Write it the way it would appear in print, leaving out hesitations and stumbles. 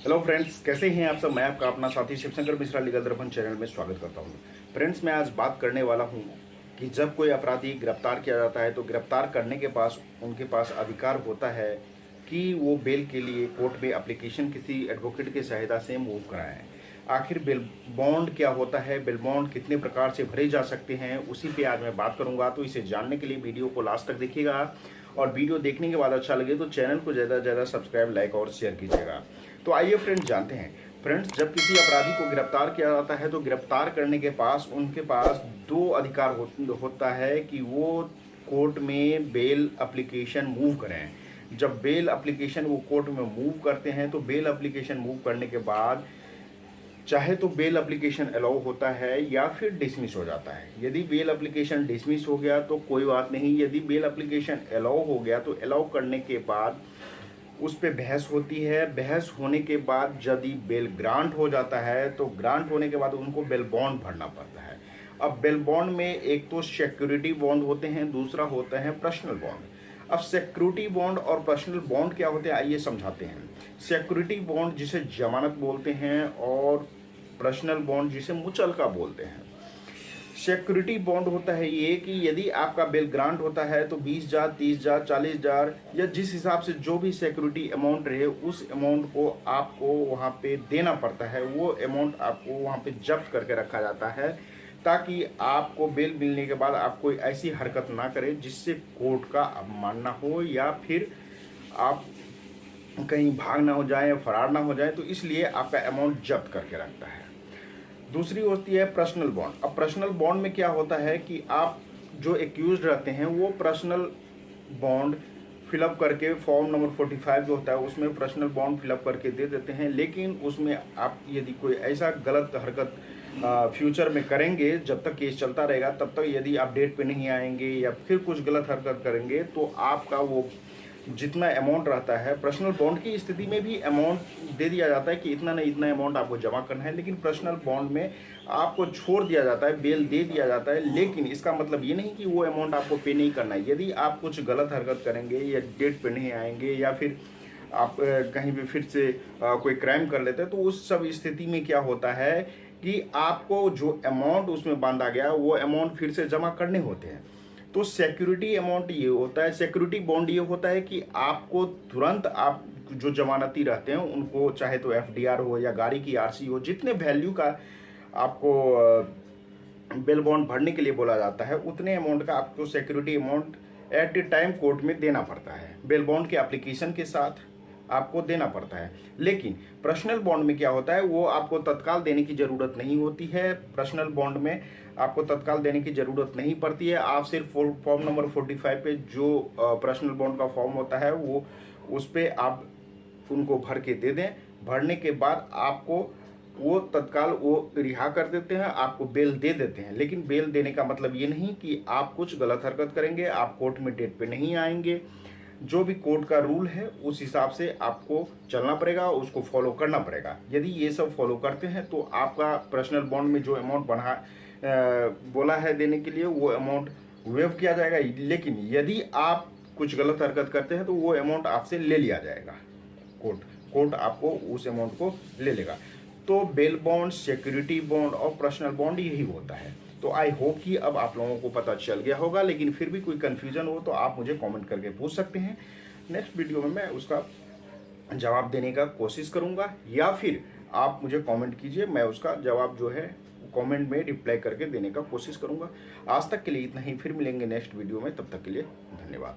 Hello friends, कैसे हैं आप सब। मैं आपका अपना साथी शिवशंकर मिश्रा लीगल दर्पण चैनल में स्वागत करता हूं। फ्रेंड्स, मैं आज बात करने वाला हूं कि जब कोई अपराधी गिरफ्तार किया जाता है तो गिरफ्तार करने के पास उनके पास अधिकार होता है कि वो बेल के लिए कोर्ट में एप्लीकेशन किसी एडवोकेट की सहायता से मूव कराएं। आखिर बेल बॉन्ड क्या होता है, बेल बॉन्ड कितने प्रकार से भरे जा सकते हैं, उसी पे आज मैं बात करूंगा। तो इसे जानने के लिए वीडियो को लास्ट तक देखिएगा और वीडियो देखने के बाद अच्छा लगे तो चैनल को ज़्यादा से ज़्यादा सब्सक्राइब, लाइक और शेयर कीजिएगा। तो आइए फ्रेंड्स जानते हैं। फ्रेंड्स, जब किसी अपराधी को गिरफ्तार किया जाता है तो गिरफ्तार करने के पास उनके पास दो अधिकार होता है कि वो कोर्ट में बेल एप्लीकेशन मूव करें। जब बेल एप्लीकेशन वो कोर्ट में मूव करते हैं तो बेल एप्लीकेशन मूव करने के बाद चाहे तो बेल एप्लीकेशन अलाउ होता है या फिर डिसमिस हो जाता है। यदि बेल एप्लीकेशन डिसमिस हो गया तो कोई बात नहीं, यदि बेल एप्लीकेशन अलाउ हो गया तो अलाउ करने के बाद उस पर बहस होती है। बहस होने के बाद यदि बेल ग्रांट हो जाता है तो ग्रांट होने के बाद उनको बेल बॉन्ड भरना पड़ता है। अब बेल बॉन्ड में एक तो सिक्योरिटी बॉन्ड होते हैं, दूसरा होता है पर्सनल बॉन्ड। अब सिक्योरिटी बॉन्ड और पर्सनल बॉन्ड क्या होते हैं, आइए समझाते हैं। सिक्योरिटी बॉन्ड जिसे जमानत बोलते हैं और पर्सनल बॉन्ड जिसे मुचलका बोलते हैं। सिक्योरिटी बॉन्ड होता है ये कि यदि आपका बेल ग्रांट होता है तो 20,000, 30,000, 40,000 या जिस हिसाब से जो भी सिक्योरिटी अमाउंट रहे उस अमाउंट को आपको वहाँ पे देना पड़ता है। वो अमाउंट आपको वहाँ पे जब्त करके रखा जाता है ताकि आपको बेल मिलने के बाद आप कोई ऐसी हरकत ना करें जिससे कोर्ट का अवमानना हो या फिर आप कहीं भाग ना हो जाए, फरार ना हो जाए, तो इसलिए आपका अमाउंट जब्त करके रखता है। दूसरी होती है पर्सनल बॉन्ड। अब पर्सनल बॉन्ड में क्या होता है कि आप जो एक्यूज्ड रहते हैं वो पर्सनल बॉन्ड फिलअप करके फॉर्म नंबर 45 जो होता है उसमें पर्सनल बॉन्ड फिलअप करके दे देते हैं। लेकिन उसमें आप यदि कोई ऐसा गलत हरकत फ्यूचर में करेंगे, जब तक केस चलता रहेगा तब तक यदि आप डेट पे नहीं आएंगे या फिर कुछ गलत हरकत करेंगे तो आपका वो जितना अमाउंट रहता है, पर्सनल बॉन्ड की स्थिति में भी अमाउंट दे दिया जाता है कि इतना नहीं इतना अमाउंट आपको जमा करना है। लेकिन पर्सनल बॉन्ड में आपको छोड़ दिया जाता है, बेल दे दिया जाता है, लेकिन इसका मतलब ये नहीं कि वो अमाउंट आपको पे नहीं करना है। यदि आप कुछ गलत हरकत करेंगे या डेट पे नहीं आएंगे या फिर आप कहीं भी फिर से कोई क्राइम कर लेते हैं तो उस सब स्थिति में क्या होता है कि आपको जो अमाउंट उसमें बांधा गया वो अमाउंट फिर से जमा करने होते हैं। तो सिक्योरिटी अमाउंट ये होता है, सिक्योरिटी बॉन्ड ये होता है कि आपको तुरंत आप जो जमानती रहते हैं उनको चाहे तो एफडीआर हो या गाड़ी की आरसी हो, जितने वैल्यू का आपको बेल बॉन्ड भरने के लिए बोला जाता है उतने अमाउंट का आपको security amount at A time court में देना पड़ता है। बेल बॉन्ड के एप्लीकेशन के साथ आपको देना पड़ता है। लेकिन पर्सनल बॉन्ड में क्या होता है, वो आपको तत्काल देने की ज़रूरत नहीं होती है। पर्सनल बॉन्ड में आपको तत्काल देने की ज़रूरत नहीं पड़ती है। आप सिर्फ फॉर्म नंबर 45 पे जो पर्सनल बॉन्ड का फॉर्म होता है वो उस पर आप उनको भर के दे दें। भरने के बाद आपको वो तत्काल वो रिहा कर देते हैं, आपको बेल दे देते हैं। लेकिन बेल देने का मतलब ये नहीं कि आप कुछ गलत हरकत करेंगे, आप कोर्ट में डेट पे नहीं आएंगे। जो भी कोर्ट का रूल है उस हिसाब से आपको चलना पड़ेगा, उसको फॉलो करना पड़ेगा। यदि ये सब फॉलो करते हैं तो आपका पर्सनल बॉन्ड में जो अमाउंट बोला है देने के लिए वो अमाउंट वेव किया जाएगा। लेकिन यदि आप कुछ गलत हरकत करते हैं तो वो अमाउंट आपसे ले लिया जाएगा। कोर्ट आपको उस अमाउंट को ले लेगा। तो बेल बॉन्ड, सिक्योरिटी बॉन्ड और पर्सनल बॉन्ड यही होता है। तो आई होप कि अब आप लोगों को पता चल गया होगा। लेकिन फिर भी कोई कन्फ्यूजन हो तो आप मुझे कमेंट करके पूछ सकते हैं। नेक्स्ट वीडियो में मैं उसका जवाब देने का कोशिश करूंगा या फिर आप मुझे कमेंट कीजिए, मैं उसका जवाब जो है कमेंट में रिप्लाई करके देने का कोशिश करूंगा। आज तक के लिए इतना ही, फिर मिलेंगे नेक्स्ट वीडियो में। तब तक के लिए धन्यवाद।